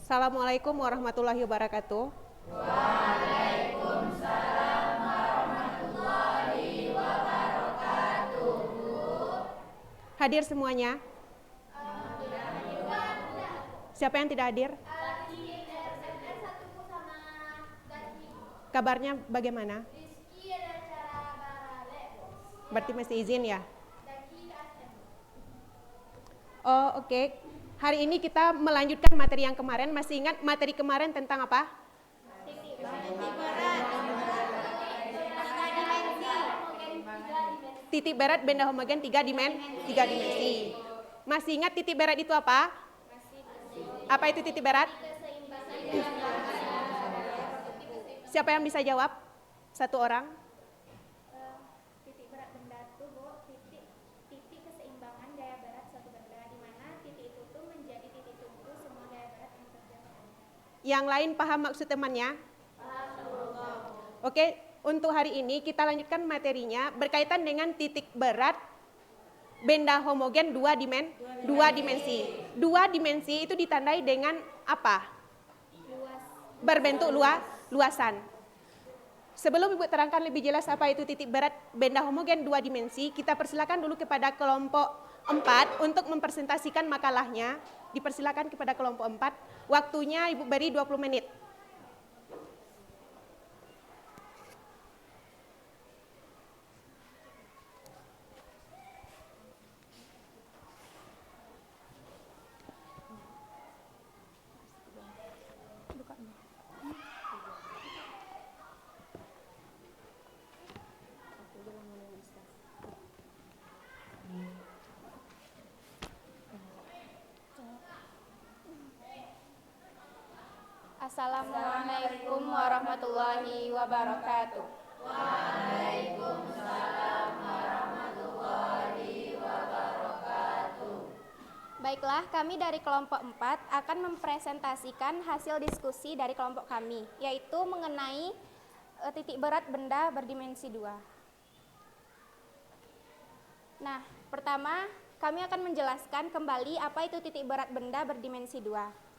Assalamualaikum warahmatullahi wabarakatuh. Hadir semuanya? Siapa yang tidak hadir? Kabarnya bagaimana? Berarti masih izin ya? Oh, oke. Hari ini kita melanjutkan materi yang kemarin. Masih ingat materi kemarin tentang apa? Titik berat benda homogen tiga dimensi. Masih ingat titik berat itu apa? Apa itu titik berat? Siapa yang bisa jawab? Satu orang. Titik berat benda itu titik keseimbangan gaya berat suatu benda, di mana titik itu tuh menjadi titik tumpu semua gaya berat yang terjadi. Yang lain paham maksud temannya? Oke, untuk hari ini kita lanjutkan materinya berkaitan dengan titik berat benda homogen dua dimensi. Dua dimensi itu ditandai dengan apa? Berbentuk luasan. Sebelum Ibu terangkan lebih jelas apa itu titik berat benda homogen dua dimensi, kita persilakan dulu kepada kelompok 4 untuk mempresentasikan makalahnya. Dipersilakan kepada kelompok 4. Waktunya Ibu beri 20 menit. Assalamualaikum warahmatullahi wabarakatuh. Baiklah, kami dari kelompok 4 akan mempresentasikan hasil diskusi dari kelompok kami, yaitu mengenai titik berat benda berdimensi 2. Nah, pertama kami akan menjelaskan kembali apa itu titik berat benda berdimensi 2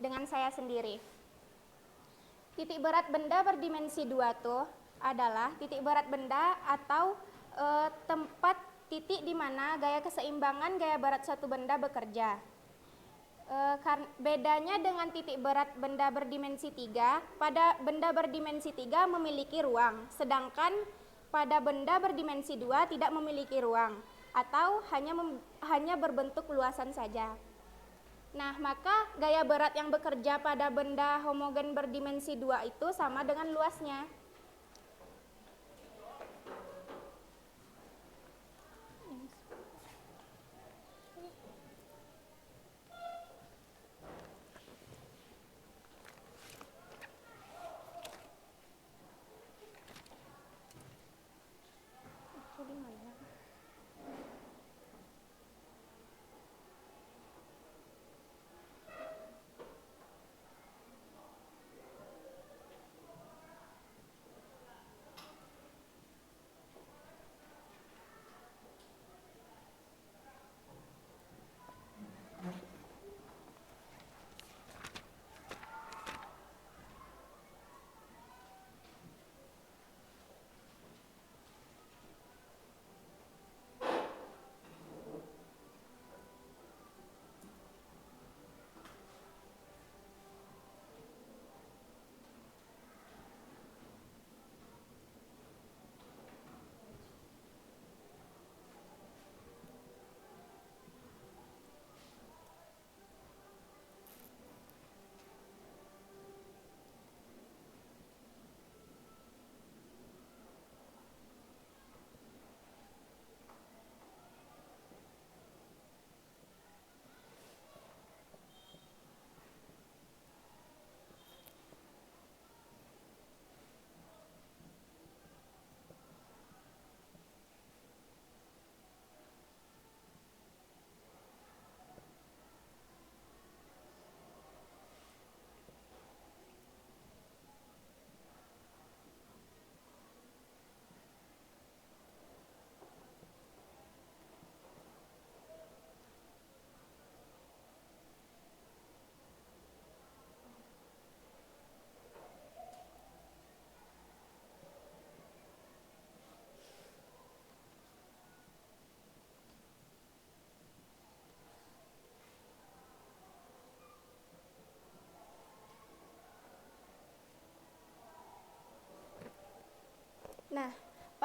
dengan saya sendiri. Titik berat benda berdimensi 2 itu adalah titik berat benda atau tempat titik di mana gaya keseimbangan gaya berat suatu benda bekerja. Bedanya dengan titik berat benda berdimensi 3, pada benda berdimensi 3 memiliki ruang, sedangkan pada benda berdimensi 2 tidak memiliki ruang atau hanya berbentuk luasan saja. Nah, maka gaya berat yang bekerja pada benda homogen berdimensi 2 itu sama dengan luasnya.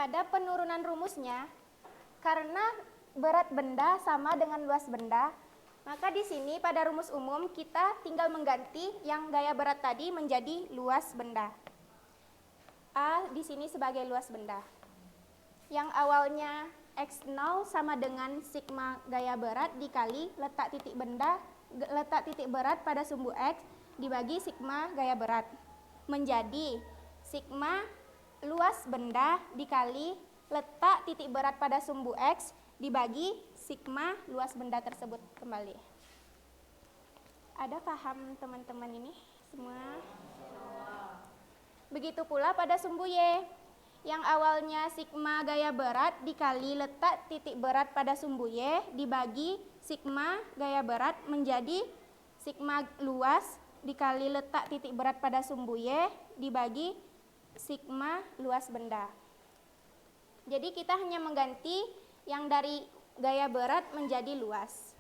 Pada penurunan rumusnya, karena berat benda sama dengan luas benda, maka di sini pada rumus umum kita tinggal mengganti yang gaya berat tadi menjadi luas benda. A di sini sebagai luas benda. Yang awalnya X0 sama dengan sigma gaya berat dikali letak titik berat pada sumbu X dibagi sigma gaya berat. Menjadi sigma luas benda dikali letak titik berat pada sumbu X dibagi sigma luas benda tersebut kembali. Ada paham teman-teman ini semua? Begitu pula pada sumbu Y. Yang awalnya sigma gaya berat dikali letak titik berat pada sumbu Y dibagi sigma gaya berat menjadi sigma luas dikali letak titik berat pada sumbu Y dibagi sigma luas benda. Jadi kita hanya mengganti yang dari gaya berat menjadi luas.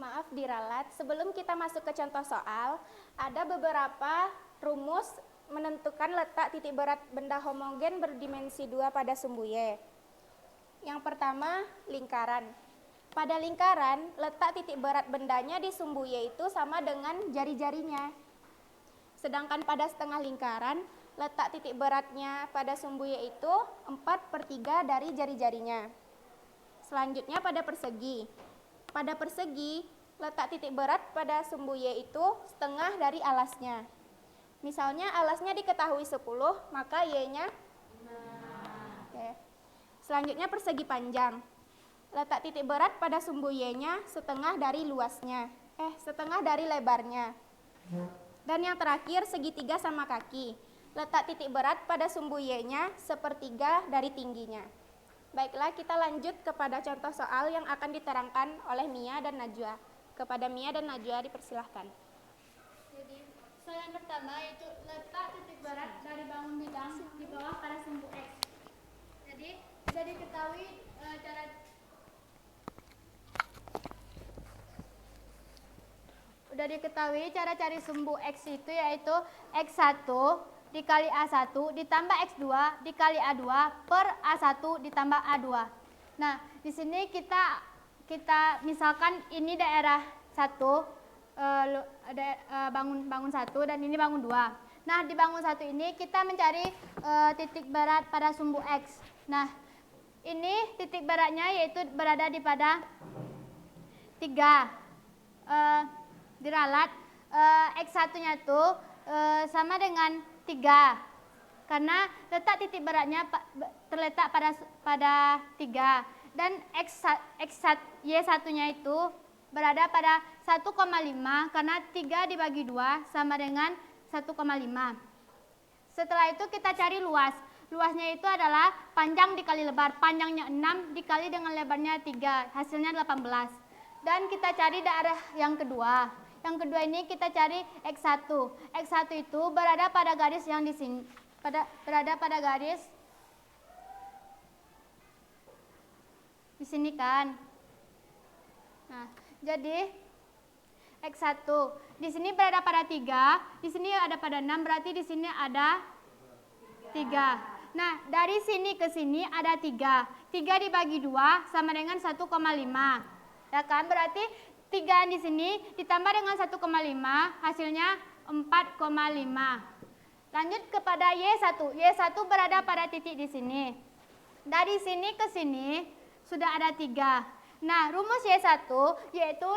Maaf diralat, sebelum kita masuk ke contoh soal, ada beberapa rumus menentukan letak titik berat benda homogen berdimensi 2 pada sumbu Y. Yang pertama, lingkaran. Pada lingkaran, letak titik berat bendanya di sumbu Y itu sama dengan jari-jarinya. Sedangkan pada setengah lingkaran, letak titik beratnya pada sumbu Y itu 4/3 dari jari-jarinya. Selanjutnya pada persegi. Pada persegi, letak titik berat pada sumbu Y itu setengah dari alasnya. Misalnya alasnya diketahui 10, maka Y-nya 5. Oke. Selanjutnya persegi panjang. Letak titik berat pada sumbu Y-nya setengah dari lebarnya. Dan yang terakhir segitiga sama kaki. Letak titik berat pada sumbu Y-nya sepertiga dari tingginya. Baiklah, kita lanjut kepada contoh soal yang akan diterangkan oleh Mia dan Najwa. Kepada Mia dan Najwa dipersilahkan. Jadi, soal yang pertama yaitu letak titik berat dari bangun bidang di bawah pada sumbu X. Jadi, sudah diketahui cara cari sumbu X itu yaitu X1 dikali A1 ditambah X2 dikali A2 per A1 ditambah A2. Nah, di sini kita misalkan ini daerah 1, bangun 1 dan ini bangun 2. Nah, di bangun 1 ini kita mencari titik berat pada sumbu X. Nah, ini titik beratnya yaitu berada di pada 3. Diralat X1-nya itu sama dengan 3. Karena letak titik beratnya terletak pada 3 dan Y1-nya itu berada pada 1,5 karena 3 dibagi 2 sama dengan 1,5. Setelah itu kita cari luas. Luasnya itu adalah panjang dikali lebar. Panjangnya 6 dikali dengan lebarnya 3, hasilnya 18. Dan kita cari daerah yang kedua. Yang kedua ini kita cari X1. X1 itu berada pada garis yang di sini. Berada pada garis di sini kan. Nah, jadi X1 di sini berada pada 3, di sini ada pada 6, berarti di sini ada 3. Nah, dari sini ke sini ada 3. 3 dibagi 2 sama dengan 1,5. Ya kan? Berarti 3 di sini ditambah dengan 1,5 hasilnya 4,5. Lanjut kepada Y1. Y1 berada pada titik di sini. Dari sini ke sini sudah ada 3. Nah, rumus Y1 yaitu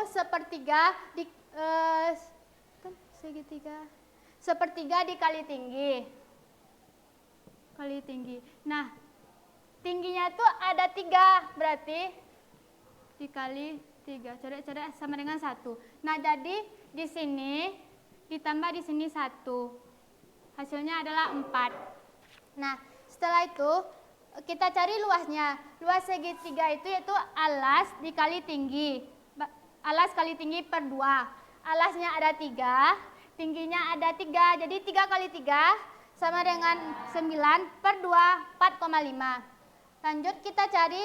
sepertiga dikali tinggi. Kali tinggi. Nah, tingginya itu ada 3, berarti dikali 3, coret-coret sama dengan 1. Nah, jadi di sini ditambah di sini 1. Hasilnya adalah 4. Nah, setelah itu kita cari luasnya. Luas segitiga itu yaitu alas dikali tinggi. Alas kali tinggi per 2. Alasnya ada 3, tingginya ada 3. Jadi 3 kali 3 sama dengan 9 per 2, 4,5. Lanjut kita cari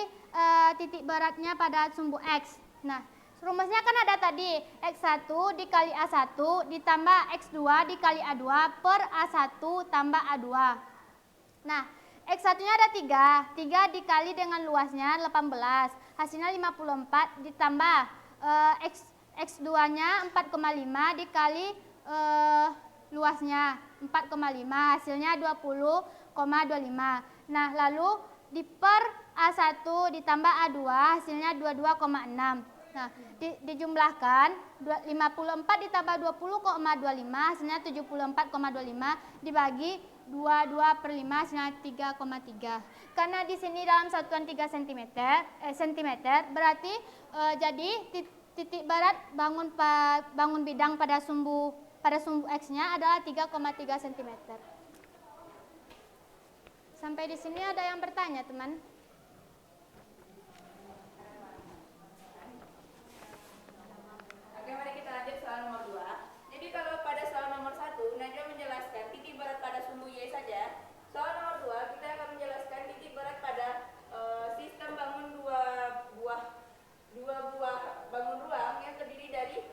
titik beratnya pada sumbu X. Nah, rumusnya kan ada tadi X1 dikali A1 ditambah X2 dikali A2 per A1 tambah A2. Nah, X1-nya ada 3. 3 dikali dengan luasnya 18. Hasilnya 54 ditambah X2-nya 4,5 dikali luasnya 4,5. Hasilnya 20,25. Nah, lalu di per A1 ditambah A2 hasilnya 22,6. Nah, dijumlahkan 54 ditambah 20,25 hasilnya 74,25 dibagi 22 per 5 hasilnya 3,3. Karena di sini dalam satuan 3 cm, berarti jadi titik berat bangun bidang pada sumbu X-nya adalah 3,3 cm. Sampai di sini ada yang bertanya, teman? Oke, mari kita lanjut soal nomor 2. Jadi kalau pada soal nomor 1, Najwa menjelaskan titik berat pada sumbu Y saja. Soal nomor 2, kita akan menjelaskan titik berat pada sistem bangun dua buah bangun ruang yang terdiri dari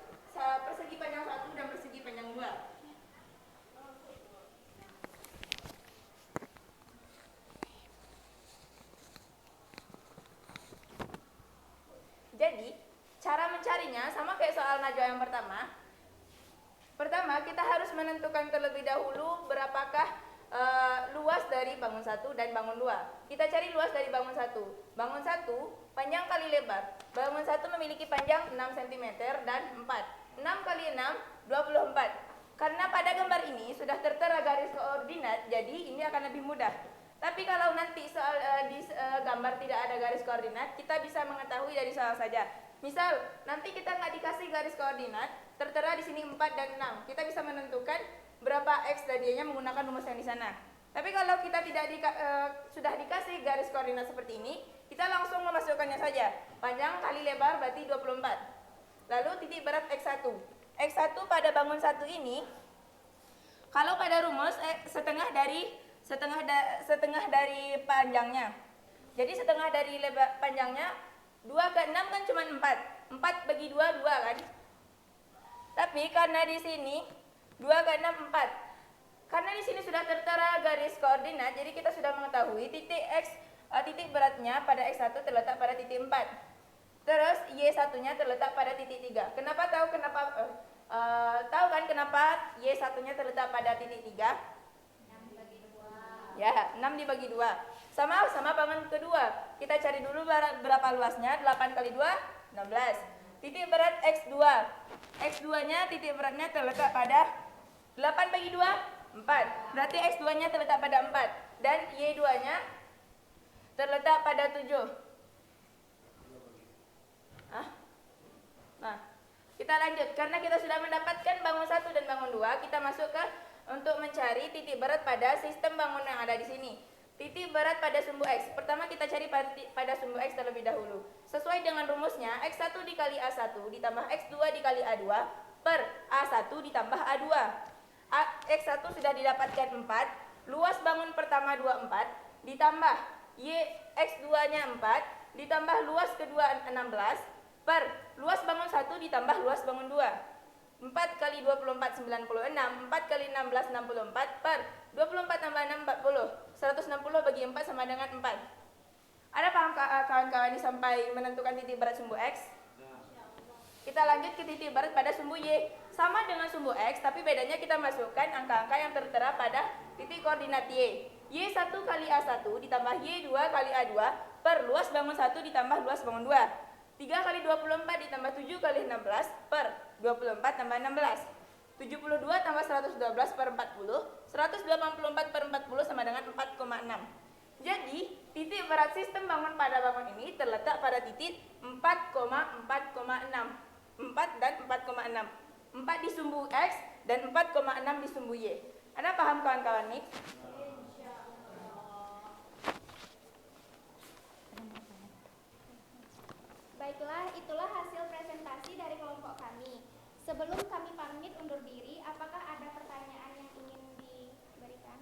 persegi panjang 1 dan persegi panjang 2. Jadi, cara mencarinya sama kayak soal Najwa yang pertama. Pertama, kita harus menentukan terlebih dahulu berapakah luas dari bangun 1 dan bangun 2. Kita cari luas dari bangun 1. Bangun 1, panjang kali lebar. Bangun 1 memiliki panjang 6 cm dan 4. 6 kali 6, 24. Karena pada gambar ini sudah tertera garis koordinat, jadi ini akan lebih mudah. Tapi kalau nanti soal di gambar tidak ada garis koordinat, kita bisa mengetahui dari soal saja. Misal, nanti kita nggak dikasih garis koordinat, tertera di sini 4 dan 6. Kita bisa menentukan berapa X dan Y-nya menggunakan rumus yang di sana. Tapi kalau kita tidak sudah dikasih garis koordinat seperti ini, kita langsung memasukkannya saja. Panjang kali lebar berarti 24. Lalu titik berat X1. X1 pada bangun 1 ini, kalau pada rumus setengah dari panjangnya. Jadi setengah dari lebar panjangnya 2 ke 6 kan cuma 4. 4 bagi 2, 2 kan? Tapi karena di sini 2 ke 6, 4. Karena di sini sudah tertera garis koordinat, jadi kita sudah mengetahui titik beratnya pada X1 terletak pada titik 4. Terus Y1-nya terletak pada titik 3. Kenapa tahu kan kenapa Y1-nya terletak pada titik 3? Ya, 6 dibagi 2. Sama bangun kedua. Kita cari dulu berapa luasnya. 8 kali 2, 16. Titik berat X2. X2-nya titik beratnya terletak pada 8 bagi 2, 4. Berarti X2-nya terletak pada 4. Dan Y2-nya terletak pada 7. Nah, kita lanjut. Karena kita sudah mendapatkan bangun 1 dan bangun 2, kita masuk ke untuk mencari titik berat pada sistem bangun yang ada di sini. Titik berat pada sumbu X. Pertama kita cari pada sumbu X terlebih dahulu. Sesuai dengan rumusnya, X1 dikali A1 ditambah X2 dikali A2 per A1 ditambah A2. X1 sudah didapatkan 4, luas bangun pertama 24, ditambah X2-nya 4, ditambah luas kedua 16, per luas bangun 1 ditambah luas bangun 2. 4 kali 24, 96. 4 kali 16, 64. Per 24 tambah 6, 40. 160 bagi 4 sama dengan 4. Ada paham kawan-kawan ini sampai menentukan titik berat sumbu X? Kita lanjut ke titik berat pada sumbu Y. Sama dengan sumbu X, tapi bedanya kita masukkan angka-angka yang tertera pada titik koordinat Y. Y1 kali A1 ditambah Y2 kali A2 per luas bangun 1 ditambah luas bangun 2. 3 kali 24 ditambah 7 kali 16 per 24 tambah 16. 72 tambah 112 per 40. 184 per 40 sama dengan 4,6. Jadi, titik berat sistem bangun pada bangun ini terletak pada titik 4,4,6. 4 dan 4,6. 4 di sumbu X dan 4,6 di sumbu Y. Anda paham kawan-kawan nih? Baiklah, itulah hasil presentasi dari kelompok kami. Sebelum kami pamit undur diri, apakah ada pertanyaan yang ingin diberikan?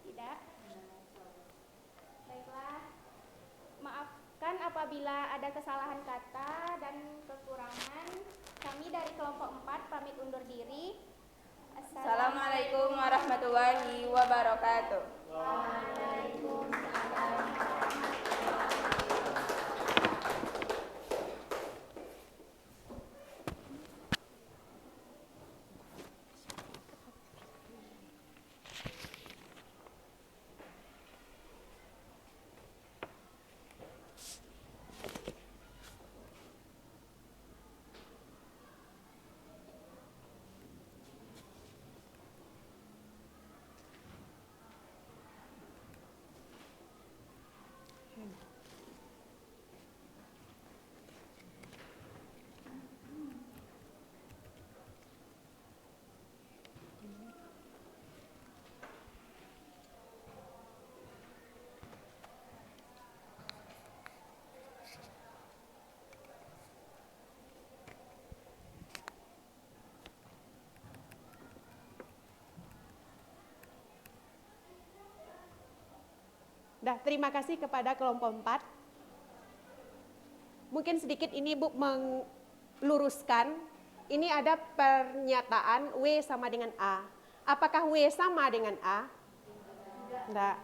Tidak? Baiklah, maafkan apabila ada kesalahan kata dan kekurangan. Kami dari kelompok 4 pamit undur diri. Assalamualaikum warahmatullahi wabarakatuh. Terima kasih kepada kelompok 4. Mungkin sedikit ini Bu meluruskan. Ini ada pernyataan W sama dengan A. Apakah W sama dengan A? Tidak.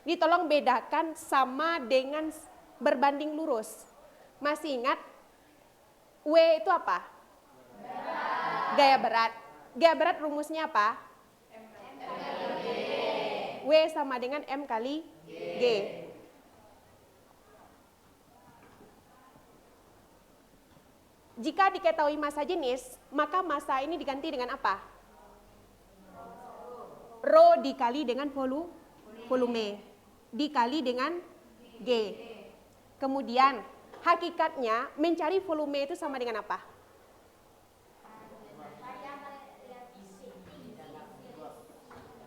Ini tolong bedakan sama dengan berbanding lurus. Masih ingat? W itu apa? Gaya berat. Gaya berat rumusnya apa? W sama dengan M kali G. Jika diketahui massa jenis, maka massa ini diganti dengan apa? Rho dikali dengan volume dikali dengan G. Kemudian hakikatnya mencari volume itu sama dengan apa?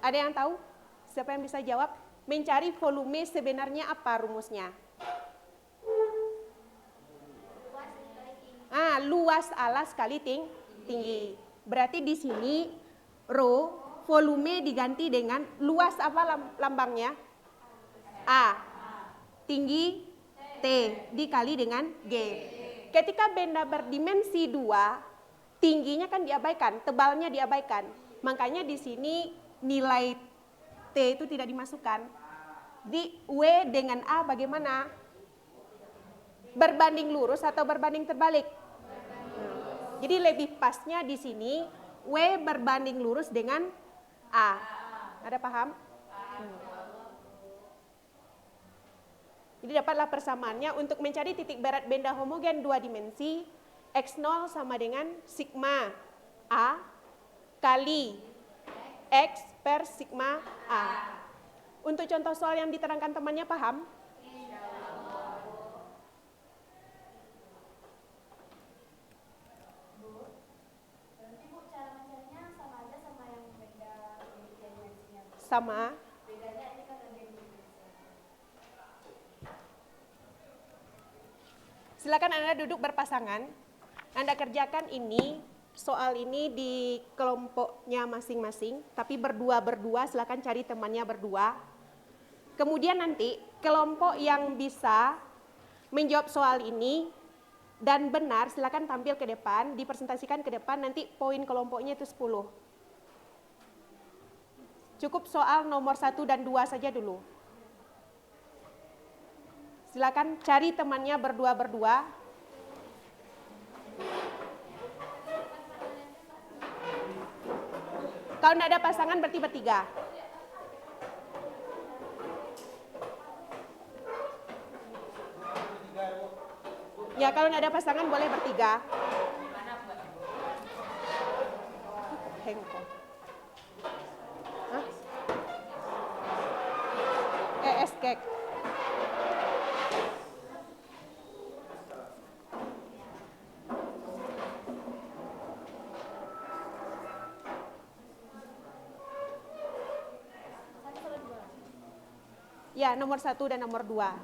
Ada yang tahu? Siapa yang bisa jawab? Mencari volume sebenarnya apa rumusnya? Luas alas kali tinggi. Berarti di sini rho volume diganti dengan luas apa lambangnya? A. Tinggi T dikali dengan G. Ketika benda berdimensi 2, tingginya kan diabaikan, tebalnya diabaikan. Makanya di sini nilai T itu tidak dimasukkan. Di W dengan A bagaimana? Berbanding lurus atau berbanding terbalik? Jadi lebih pasnya di sini W berbanding lurus dengan A. Ada paham? Jadi dapatlah persamaannya untuk mencari titik berat benda homogen 2 dimensi, X0 sama dengan sigma A kali X per sigma A. Untuk contoh soal yang diterangkan temannya paham? Sama. Silakan Anda duduk berpasangan. Anda kerjakan ini, soal ini di kelompoknya masing-masing, tapi berdua-berdua, silakan cari temannya berdua. Kemudian nanti kelompok yang bisa menjawab soal ini dan benar, silakan tampil ke depan, dipresentasikan ke depan, nanti poin kelompoknya itu 10. Cukup soal nomor 1 dan 2 saja dulu. Silakan cari temannya berdua-berdua. Kalau tidak ada pasangan berarti bertiga. Ya, kalau tidak ada pasangan boleh bertiga. Hengkong. Kek. Ya, nomor 1 dan nomor 2.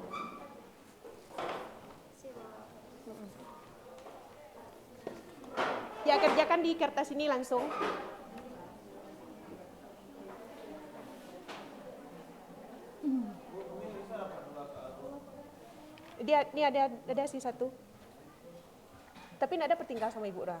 Ya, kerjakan di kertas ini langsung. Ini ada si satu. Tapi tidak ada pertinggal sama Ibu Ra.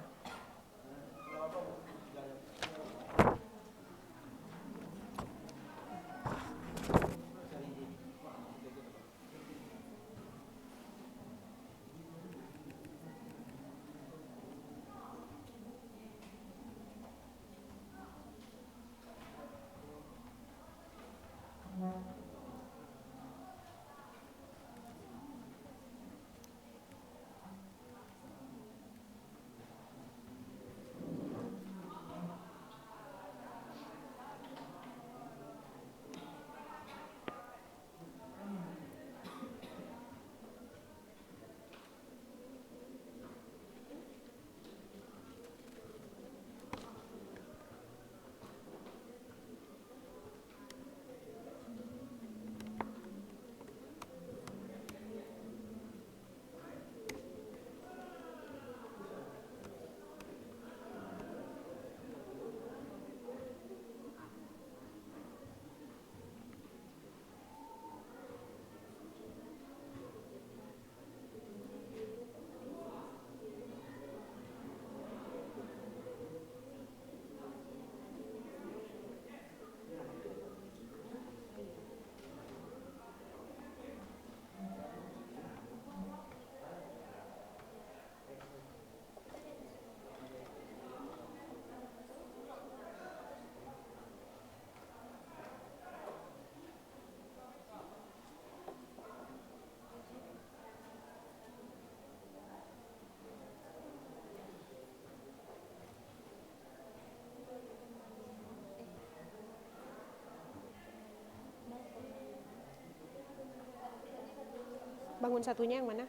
bangun satunya yang mana?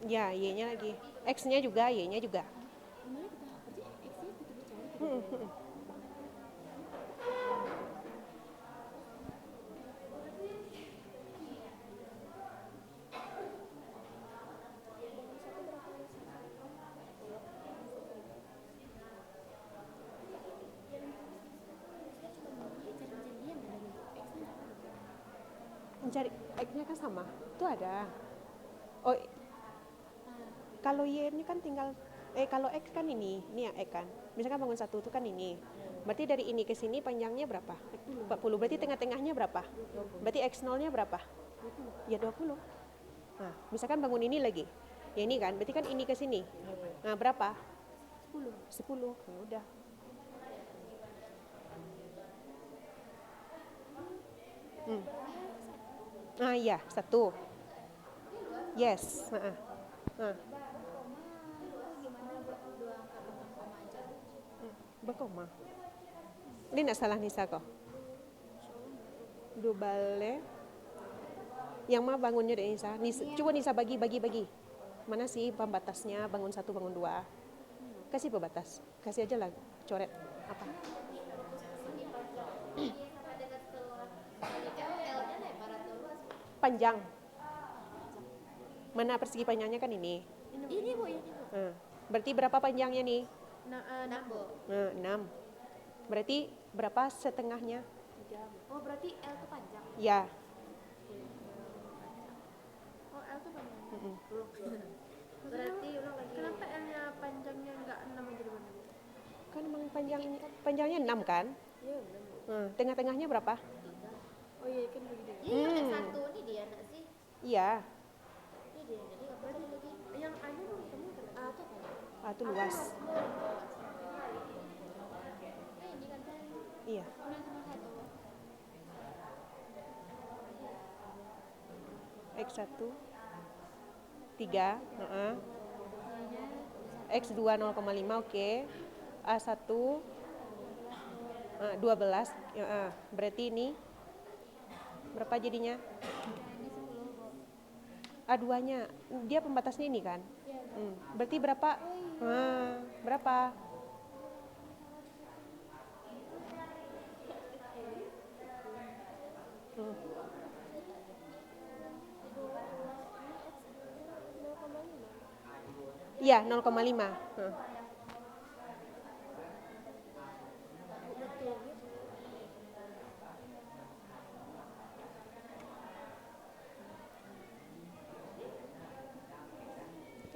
Ya, Y-nya lagi. X-nya juga, Y-nya juga. Mencari X-nya kan sama. Itu ada. Oh, kalau Y-nya kan tinggal kalau X kan ini ya X kan. Misalkan bangun satu itu kan ini. Berarti dari ini ke sini panjangnya berapa? 40. Berarti tengah-tengahnya berapa? Berarti X0-nya berapa? Ya 20. Nah, misalkan bangun ini lagi. Ya ini kan, berarti kan ini ke sini. Nah, berapa? 10. Ya udah. Ah iya, 1. Yes. Berkoma. Ini nak salah Nisa kok. Dua balik. Yang mah bangunnya dari Nisa. Coba Nisa bagi. Mana sih pembatasnya bangun 1, bangun 2? Kasih pembatas. Kasih aja lah coret apa? Panjang. Mana persegi panjangnya kan ini. Ini Bu, ini Bu. Berarti berapa panjangnya nih? 6 Bu. 6. Berarti berapa setengahnya? Oh, berarti L itu panjang. Ya. Oh, L itu panjang. Berarti ulang lagi. Kenapa L-nya panjangnya enggak 6 aja dulu? Kan emang panjangnya 6 kan? Iya, 6. Tengah-tengahnya berapa? Oh iya, kan begini. Iya, S1 ini dia enggak sih? Iya. Ini dia. Jadi enggak berarti lagi. Yang A-nya belum ketemu kan? A itu apa? Ah, itu luas. Ini kan kan. Iya. X1 3, X2 0,5 oke. A1 12, berarti ini berapa jadinya? A2-nya, dia pembatasnya ini kan? Berarti berapa? Berapa? Iya, 0,5.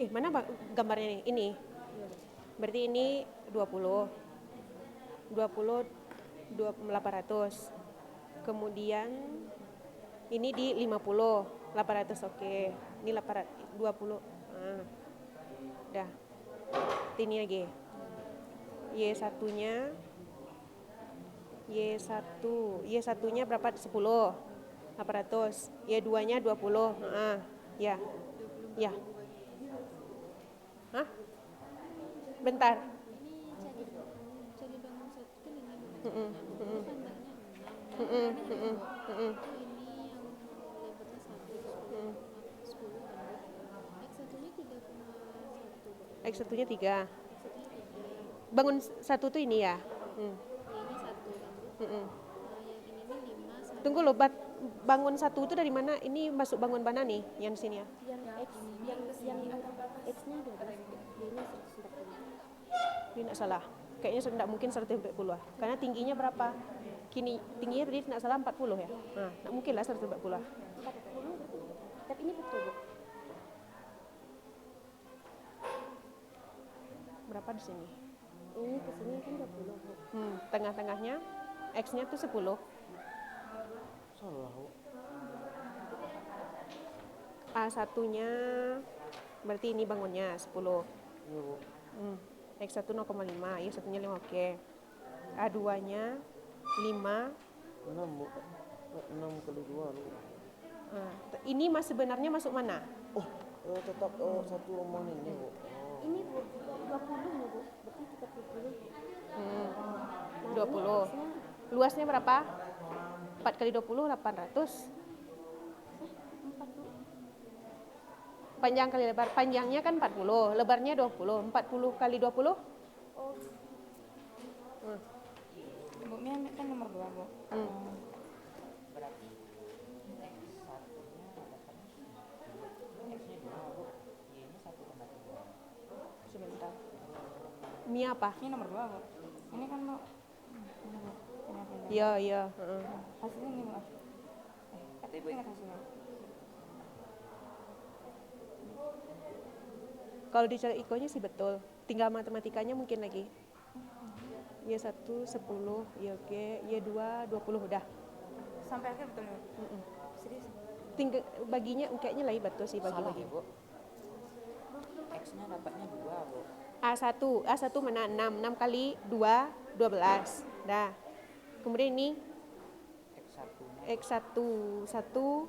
Mana gambarnya nih? Ini. Berarti ini 20. 800. Kemudian ini di 50. 800 oke. Ini 820. Dah. Ini lagi. Y1-nya Y1-nya berapa? 10. 800. Y2-nya 20. Ya. Ya. Hah? Bentar. Jadi bangun satu kan ini. Heeh. Panjangnya 6. Heeh. Ini yang lebarnya 1, 10 kan. X1-nya 3,1. X1-nya 3. Bangun satu tuh ini ya? Y-nya 1 kan. Yang ini nih 5. Tunggu loh, bangun satu itu dari mana? Ini masuk bangun mana nih? Yang sini ya? Yang X-nya 12. Y-nya 140. Ini nggak salah. Kayaknya tidak mungkin 140 lah. Karena tingginya berapa? Tingginya tadi tidak salah 40 ya? Nah, tidak mungkin lah 140 lah. 40 berarti. Tapi ini betul, Bu. Berapa di sini? Ini ke sini kan 20, Bu. Tengah-tengahnya X-nya tuh 10. A1-nya Berarti ini bangunnya 10. Iya, Bu. X1 0,5, Y1-nya 5, oke. A2-nya 5. 6, Bu. 6 kali 2, Bu. Ini sebenarnya masuk mana? Oh, tetap satu omongan ini, Bu. Oh. Ini Bu, 20 nih Bu. Berarti 30. 20. Luasnya berapa? 4 kali 20, 800. Panjang kali lebar. Panjangnya kan 40, lebarnya 20. 40 kali 20? Bu, ini kan nomor 2, Bu. Berarti X1-nya dapatnya X-nya 2, Bu. Y-nya 1,3. Sebentar. Ini apa? Ini nomor 2, Bu. Ini kan, Bu. Ini, Bu. Ini apa ini? Iya, iya. Hasilnya ini, Bu. Kata Ibu ingat hasilnya. Kalau dicari ikonya sih betul. Tinggal matematikanya mungkin lagi. Y1 10, Y2 20 udah. Sampai akhir betul, Bu. Serius? Tinggal baginya kayaknya lagi betul sih Salah bagi-bagi. ya, Bu. X-nya dapatnya 2, Bu. A1 mana 6, 6 kali 2, 12. Dah. Kemudian ini X1-nya X1 1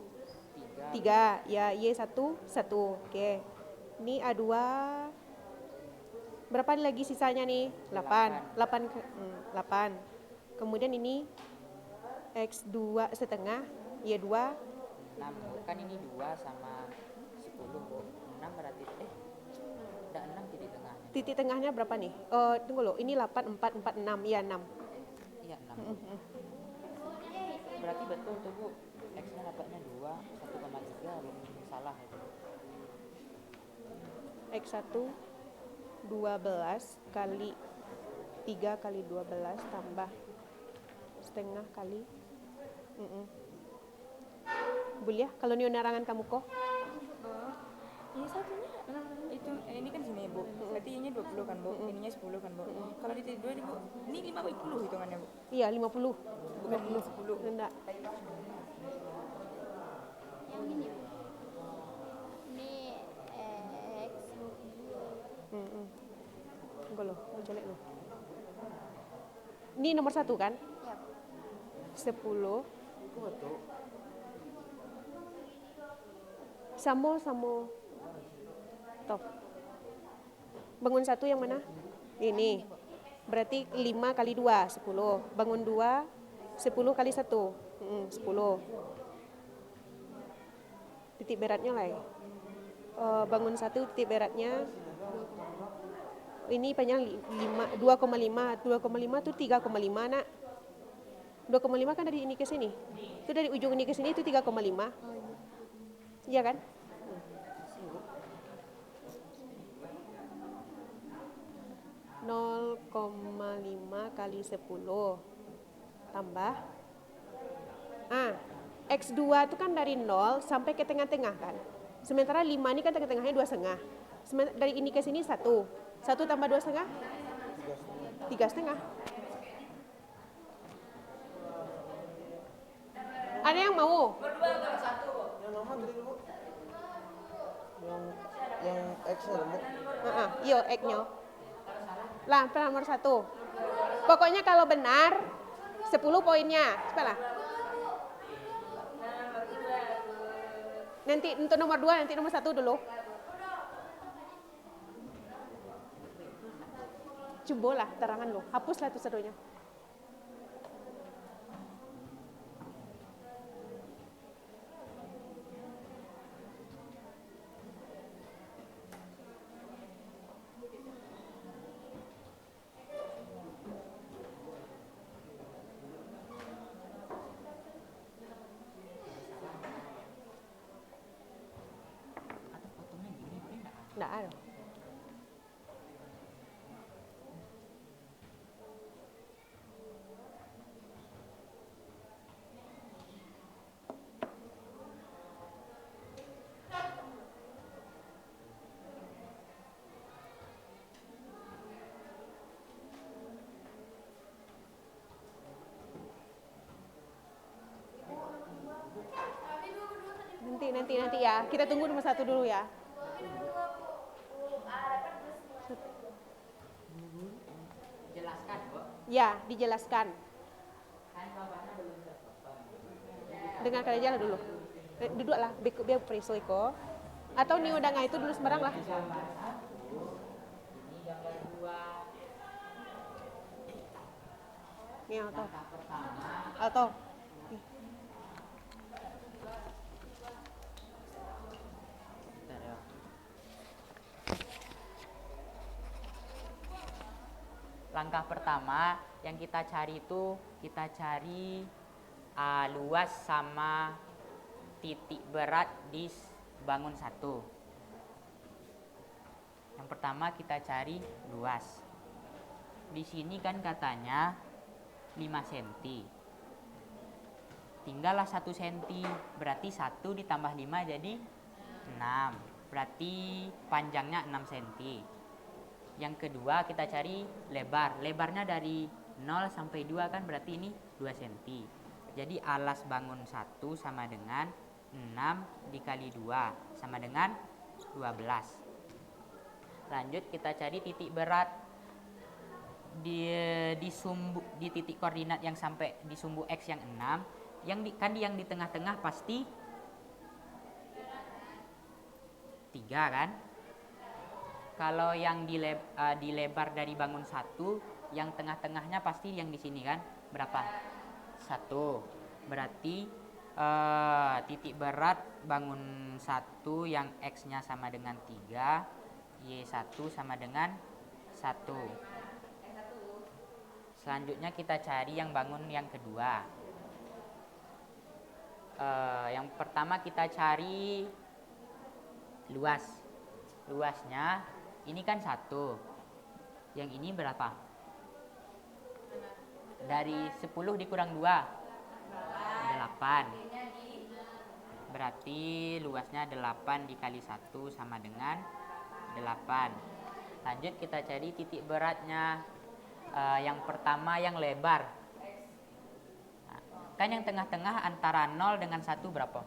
3. 3, ya Y1 1. Oke. Ini A2 berapa lagi sisanya nih? 8. 8. Kemudian ini X2 setengah, Y2 6, Bu. Kan ini 2 sama 10, Bu. 6 berarti ada 6 titik tengahnya. titik tengahnya berapa nih? Tunggu loh, ini 8 4 4 6, ya 6. Iya, 6. Berarti betul tuh, Bu. X-nya dapatnya 2, 1,3, belum salah itu. X1 12 kali 3 kali 12 tambah setengah kali boleh ya kalau ini unarangan kamu kok. Ini satunya itu ini kan sini, Bu. Berarti ini 20 kan, Bu. Ininya 10 kan, Bu. Kalau di titik 2 ini, Bu. Ini 50 hitungannya, Bu. Iya 50. Bukan 10. Enggak. Yang ini Bu. Ini X. Tunggu loh, mau jelek loh. Ini nomor 1 kan? Ya, Bu. 10 Itu betul. sama Toh. Bangun 1 yang mana? Ini. Berarti 5 kali 2, 10. Bangun 2, 10 kali 1. 10. Titik beratnya lah ya. Bangun 1 titik beratnya. Ini panjang 2,5. 2,5 itu 3,5 nak. 2,5 kan dari ini ke sini. Itu dari ujung ini ke sini itu 3,5. Iya kan? Nol koma 5 kali 10 tambah X2 itu kan dari 0 sampai ke tengah-tengah kan. Sementara 5 ini kan tengah-tengahnya 2,5. Dari ini ke sini 1 tambah 2,5 3,5. Ada yang mau? Yang nama tadi dulu. Yang X-nya, Bu. Iya, X-nya. Lah, nomor 1. Pokoknya kalau benar 10 poinnya. Coba lah. Nanti untuk nomor 2, nanti nomor 1 dulu. Coba lah, terangan lo. Hapuslah itu serunya. Atau fotonya gini, boleh nggak? Nggak ada. Nanti ya. Kita tunggu nomor 1 dulu ya. Ya, dijelaskan. Dengarkan aja lah dulu. Duduklah, biar preso iko. Atau ni udang itu dulu sembarang lah. Ini gambar 2. Ni Alto. Langkah pertama, Alto. bentar ya. Langkah pertama yang kita cari itu kita cari luas sama titik berat di bangun 1. Yang pertama kita cari luas. Di sini kan katanya 5 cm. Tinggallah 1 cm, berarti 1 ditambah 5 jadi 6. Berarti panjangnya 6 cm. Yang kedua kita cari lebar. Lebarnya dari 0 sampai 2 kan berarti ini 2 cm. Jadi alas bangun 1 sama dengan 6 dikali 2 sama dengan 12. Lanjut kita cari titik berat di titik koordinat yang sampai di sumbu X yang 6. Yang di tengah-tengah pasti 3 kan? Kalau yang di lebar dari bangun 1, yang tengah-tengahnya pasti yang di sini kan? Berapa? 1. Berarti titik berat bangun 1 yang X-nya sama dengan 3, Y1 sama dengan 1. Selanjutnya kita cari yang bangun yang kedua. Yang pertama kita cari luas. Luasnya ini kan 1. Yang ini berapa? Dari 10 dikurang 2, 8. Berarti luasnya 8 dikali 1 sama dengan 8. Lanjut kita cari titik beratnya. Yang pertama yang lebar. Nah, kan yang tengah-tengah antara 0 dengan 1 berapa?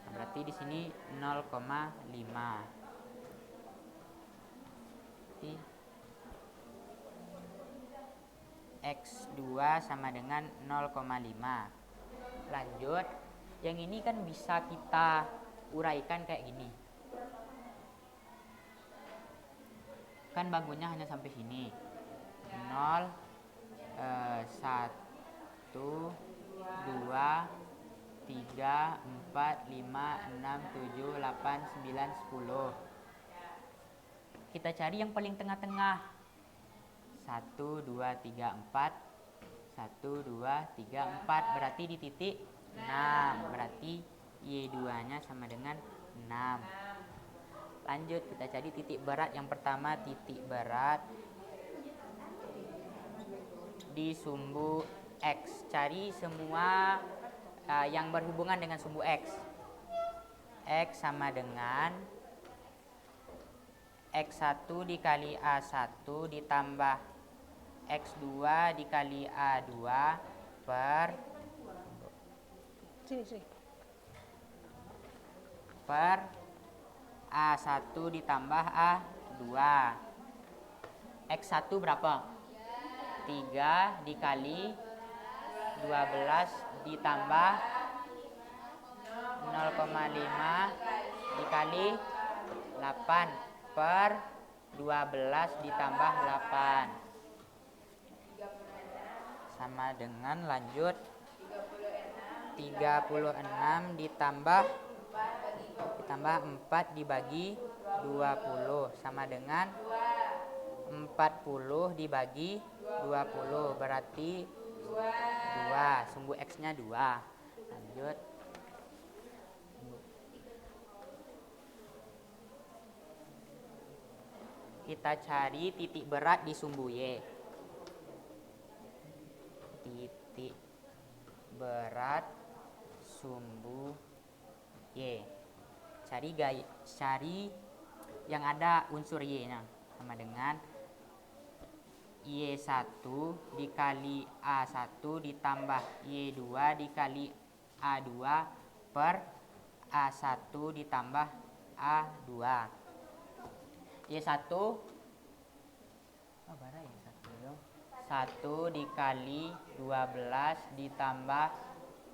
Nah, berarti di sini 0,5. X2 sama dengan 0,5. Lanjut, yang ini kan bisa kita uraikan kayak gini. Kan bangunnya hanya sampai sini. 0, 1, 2, 3, 4, 5, 6, 7, 8, 9, 10. Kita cari yang paling tengah-tengah. 1, 2, 3, 4. 1, 2, 3, 4. Berarti di titik 6. Berarti Y2-nya sama dengan 6. Lanjut kita cari titik berat. Yang pertama titik berat di sumbu X. Cari semua yang berhubungan dengan sumbu X. X sama dengan X1 dikali A1 ditambah X2 dikali A2 per A1 ditambah A2. X1 berapa? 3 dikali 12 ditambah 0,5 dikali 8 per 12 ditambah 8 sama dengan, lanjut, 36 ditambah 4 dibagi 20 sama dengan 40 dibagi 20, berarti 2. Sumbu X-nya 2. Lanjut. Kita cari titik berat di sumbu Y. Titik berat sumbu Y. Cari yang ada unsur Y-nya sama dengan Y1 dikali A1 ditambah Y2 dikali A2 per A1 ditambah A2. Y1 Y1 yo. 1 dikali 12 ditambah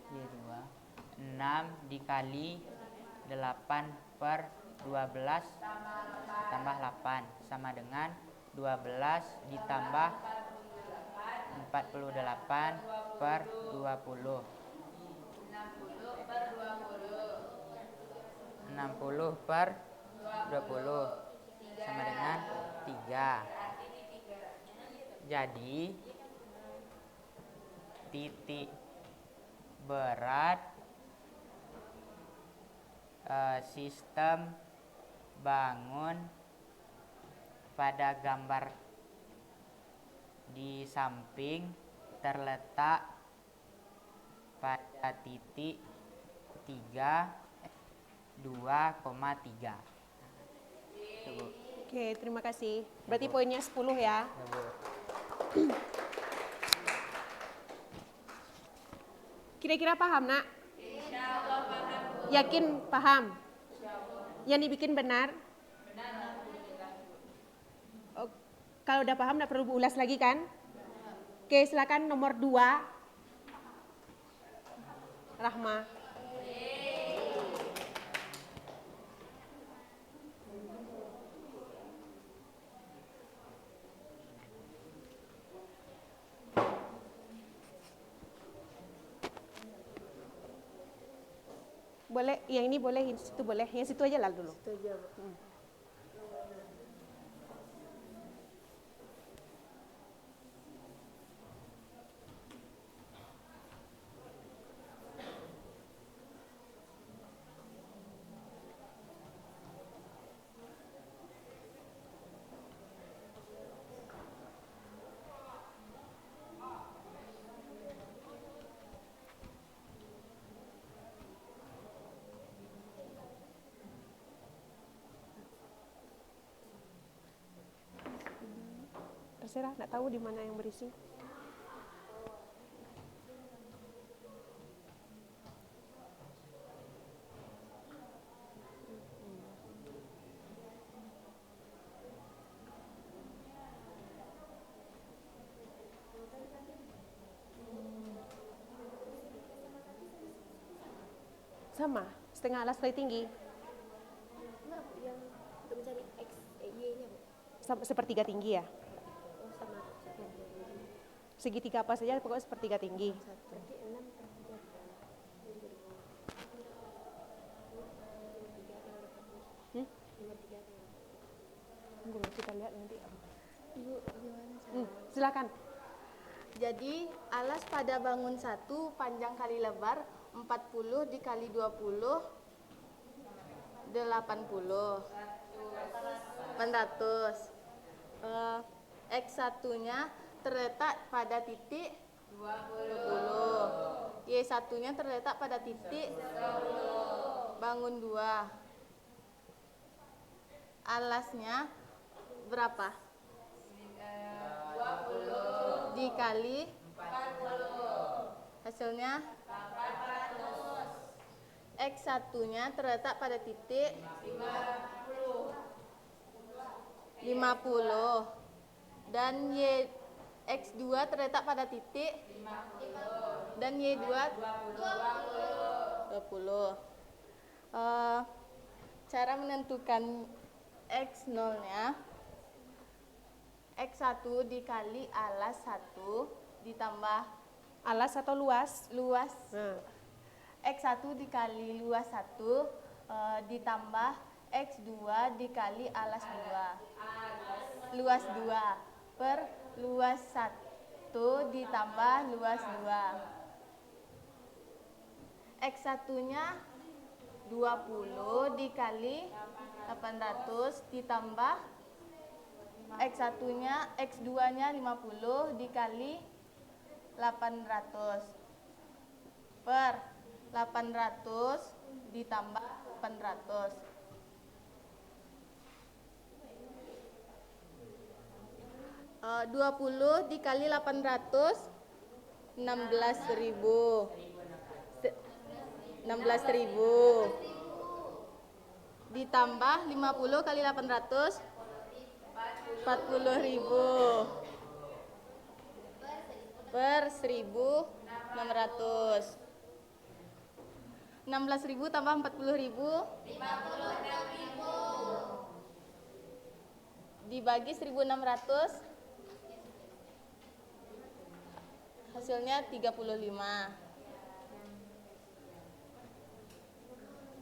Y2. 6 dikali 8 per 12 tambah 8 sama dengan 12 ditambah 48 per 20. 60 per 20 sama dengan 3. Jadi titik berat sistem bangun pada gambar di samping terletak pada titik 2,3. Oke, terima kasih. Berarti poinnya 10 ya. Kira-kira paham, Nak? Yakin paham? Yang dibikin benar? Oh, kalau udah paham, nggak perlu ulas lagi kan? Oke, silakan nomor 2. Rahma. Boleh, yang ini boleh, yang situ boleh. Yang situ aja lah dulu. Itu aja, Bu. Terserah, nggak tahu di mana yang berisi. Sama, setengah alas kali tinggi. Enggak, Bu, yang untuk mencari X, Y-nya, Bu. Sepertiga tinggi ya. Oh, sama. Segitiga apa saja, pokoknya sepertiga tinggi. Berarti 6 per 3. Hmm? 53 kan? Tunggu, kita lihat nanti. Ibu, gimana Silakan. Jadi alas pada bangun 1 panjang kali lebar 40 dikali 20 80 800. X1-nya terletak pada titik 20. Y1-nya terletak pada titik bangun 2. Alasnya berapa? Dikali 40. Hasilnya 800. X1-nya terletak pada titik 50 dan X2 terletak pada titik 50 dan Y2 20. Cara menentukan X0-nya X1 dikali alas 1 ditambah Alas atau luas? luas Nah, X1 dikali luas 1 ditambah X2 dikali alas 2 luas 2 per luas 1 ditambah luas 2. X1-nya 20 dikali 800 ditambah X1-nya, X2-nya 50 dikali 800 per 800 ditambah 800. 20 dikali 800 16.000. 16.000 ditambah 50 kali 800 40.000. per 1.600. 16.000 tambah 40.000 dibagi 1.600 hasilnya 35.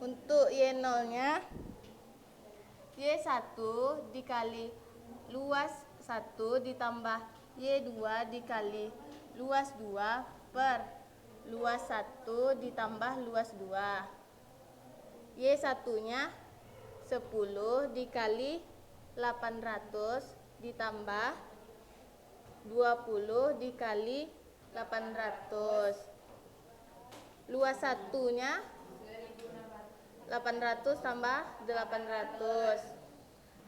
Untuk Y0-nya Y1 dikali luas 1 ditambah Y2 dikali luas 2 per luas 1 ditambah luas 2. Y1-nya 10 dikali 800 ditambah 20 dikali 800. Luas 1-nya 800 tambah 800.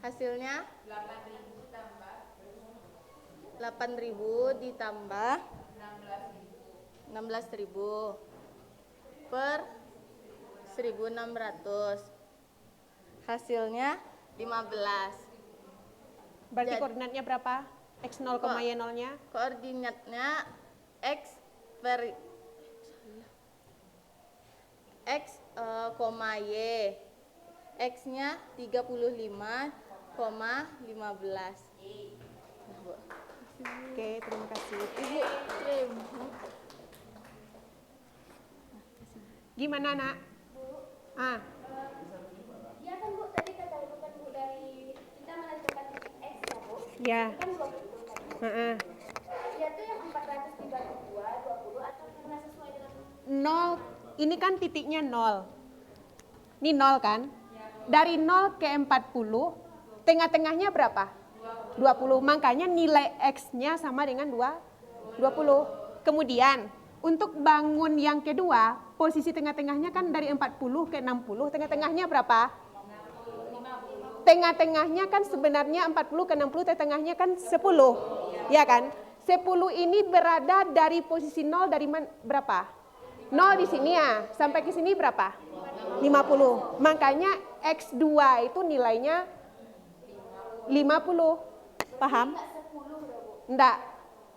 Hasilnya 8.000 ditambah 16.000 per 1.600. Hasilnya 15. Berarti koordinatnya berapa? X0, Y0-nya? Koordinatnya X per X, Y. X-nya 35,15. Oke, terima kasih. Gimana, Nak? Ah, Iya kan Bu, tadi kata Ibu kan Bu dari kita menentukan titik X ya Bu. ya. Itu kan 20 tadi. Heeh. Ya tuh yang 400 dibagi 20 atau karena sesuai dengan 0, ini kan titiknya 0. Ini 0 kan? Dari 0 ke 40, tengah-tengahnya berapa? 20. Makanya nilai X-nya sama dengan 20. Kemudian, untuk bangun yang kedua, posisi tengah-tengahnya kan dari 40 ke 60, tengah-tengahnya berapa? 50. Tengah-tengahnya kan sebenarnya 40 ke 60, tengahnya kan 10. Ya kan? 10 ini berada dari posisi 0 dari berapa? 0 di sini ya, sampai ke sini berapa? 50. Makanya X2 itu nilainya 50. Paham? Enggak.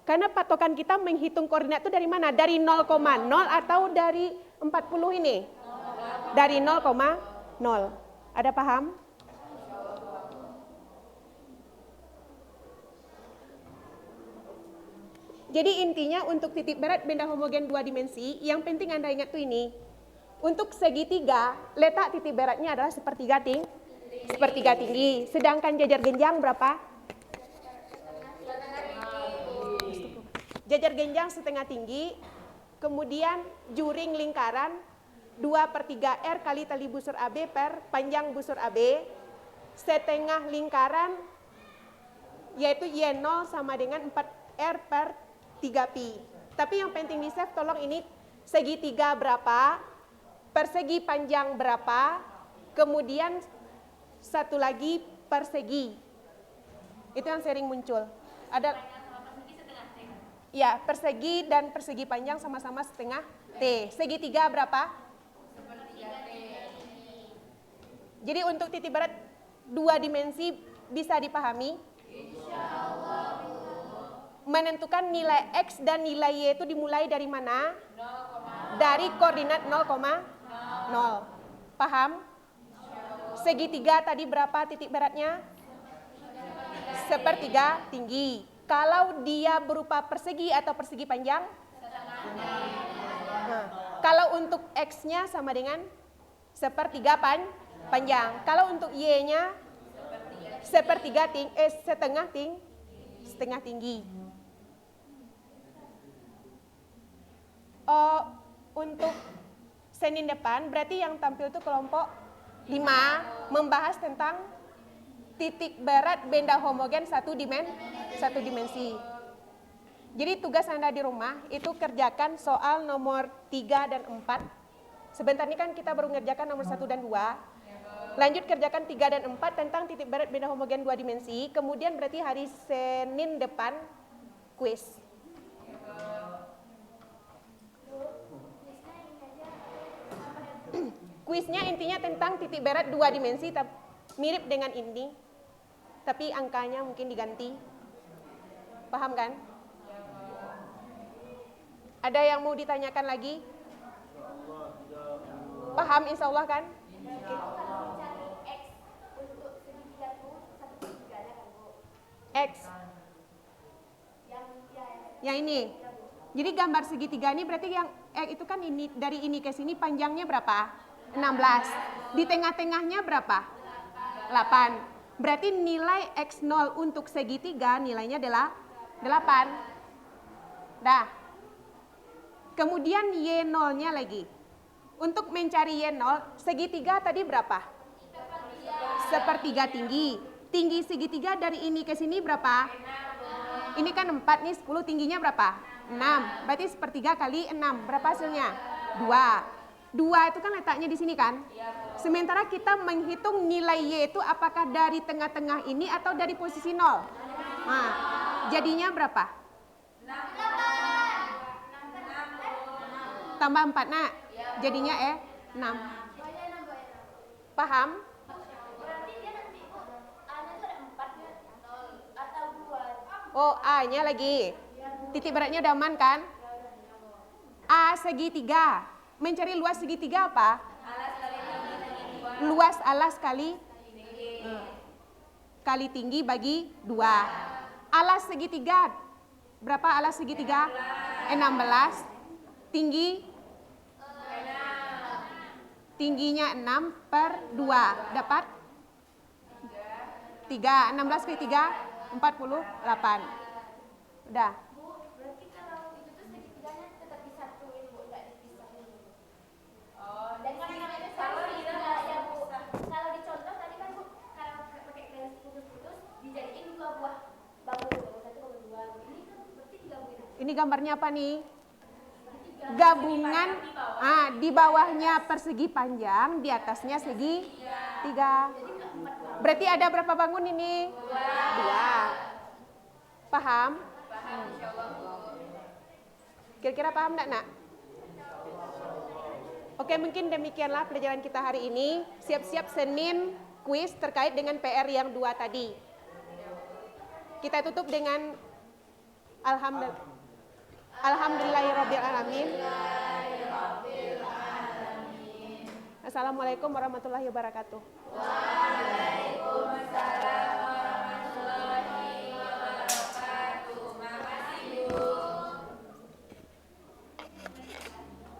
Karena patokan kita menghitung koordinat itu dari mana? Dari 0,0 atau dari 40 ini? Dari 0,0. Ada paham? Jadi intinya untuk titik berat benda homogen 2 dimensi, yang penting Anda ingat tuh ini. Untuk segitiga, letak titik beratnya adalah sepertiga tinggi. Sedangkan jajar genjang berapa? Jajar genjang setengah tinggi, kemudian juring lingkaran 2/3 R kali tali busur AB per panjang busur AB, setengah lingkaran yaitu Y0 sama dengan 4R per 3pi. Tapi yang penting di save, tolong ini segitiga berapa, persegi panjang berapa, kemudian satu lagi persegi. Itu yang sering muncul. Ada ya, persegi dan persegi panjang sama-sama setengah T. Segitiga berapa? Jadi untuk titik berat 2 dimensi bisa dipahami? Menentukan nilai X dan nilai Y itu dimulai dari mana? Dari koordinat 0,0. Paham? Segitiga tadi berapa titik beratnya? Sepertiga tinggi. Kalau dia berupa persegi atau persegi panjang? Nah, kalau untuk X-nya sama dengan sepertiga panjang. Kalau untuk Y-nya setengah tinggi. Untuk Senin depan berarti yang tampil itu kelompok 5 membahas tentang titik berat benda homogen satu dimensi. Jadi tugas Anda di rumah itu kerjakan soal nomor 3 dan 4. Sebentar ini kan kita baru ngerjakan nomor 1 dan 2. Lanjut kerjakan 3 dan 4 tentang titik berat benda homogen 2 dimensi. Kemudian berarti hari Senin depan kuis. Kuisnya intinya tentang titik berat 2 dimensi, mirip dengan ini, tapi angkanya mungkin diganti. Paham kan? Ada yang mau ditanyakan lagi? Paham insya Allah kan? Kalau mencari X untuk segitiga tuh 1/3-nya kan Bu? X. Yang Yang ini. Jadi gambar segitiga ini berarti yang itu kan ini dari ini ke sini panjangnya berapa? 16. Di tengah-tengahnya berapa? 8. Berarti nilai X0 untuk segitiga nilainya adalah 8. Dah. Kemudian Y0-nya lagi. Untuk mencari Y0, segitiga tadi berapa? Sepertiga tinggi. Tinggi segitiga dari ini ke sini berapa? Ini kan 4 nih, 10 tingginya berapa? 6. Berarti sepertiga kali 6. Berapa hasilnya? 2. 2 itu kan letaknya di sini kan? Sementara kita menghitung nilai Y itu apakah dari tengah-tengah ini atau dari posisi 0? Nah, jadinya berapa? Tambah 4 nak. Jadinya 6. Paham? berarti dia nanti Bu, A-nya tuh ada 4 atau 2? Oh, A-nya lagi. Titik beratnya udah aman kan? A segitiga. Mencari luas segitiga apa? Luas alas kali tinggi bagi 2. Alas segitiga. Berapa alas segitiga? 16. Tingginya 6/2. Dapat? 3. 16 kali 3, 48. Udah. Berarti kalau itu tuh segitiganya tetap disatuin Bu, enggak dipisahin. Dan karena ada segitiga ya Bu. Kalau dicontoh tadi kan Bu, kalau pakai garis putus-putus dijadiin 2 buah bangun, satu bangun 2. Ini kan berarti digabungin. Ini gambarnya apa nih? Gabungan. Di bawahnya persegi panjang, di atasnya segi 3. Berarti ada berapa bangun ini? 2. Paham? Kira-kira paham enggak, nak? Oke, mungkin demikianlah pelajaran kita hari ini. Siap-siap Senin kuis terkait dengan PR yang 2 tadi. Kita tutup dengan Alhamdulillahirrabbilalamin. Assalamualaikum warahmatullahi wabarakatuh.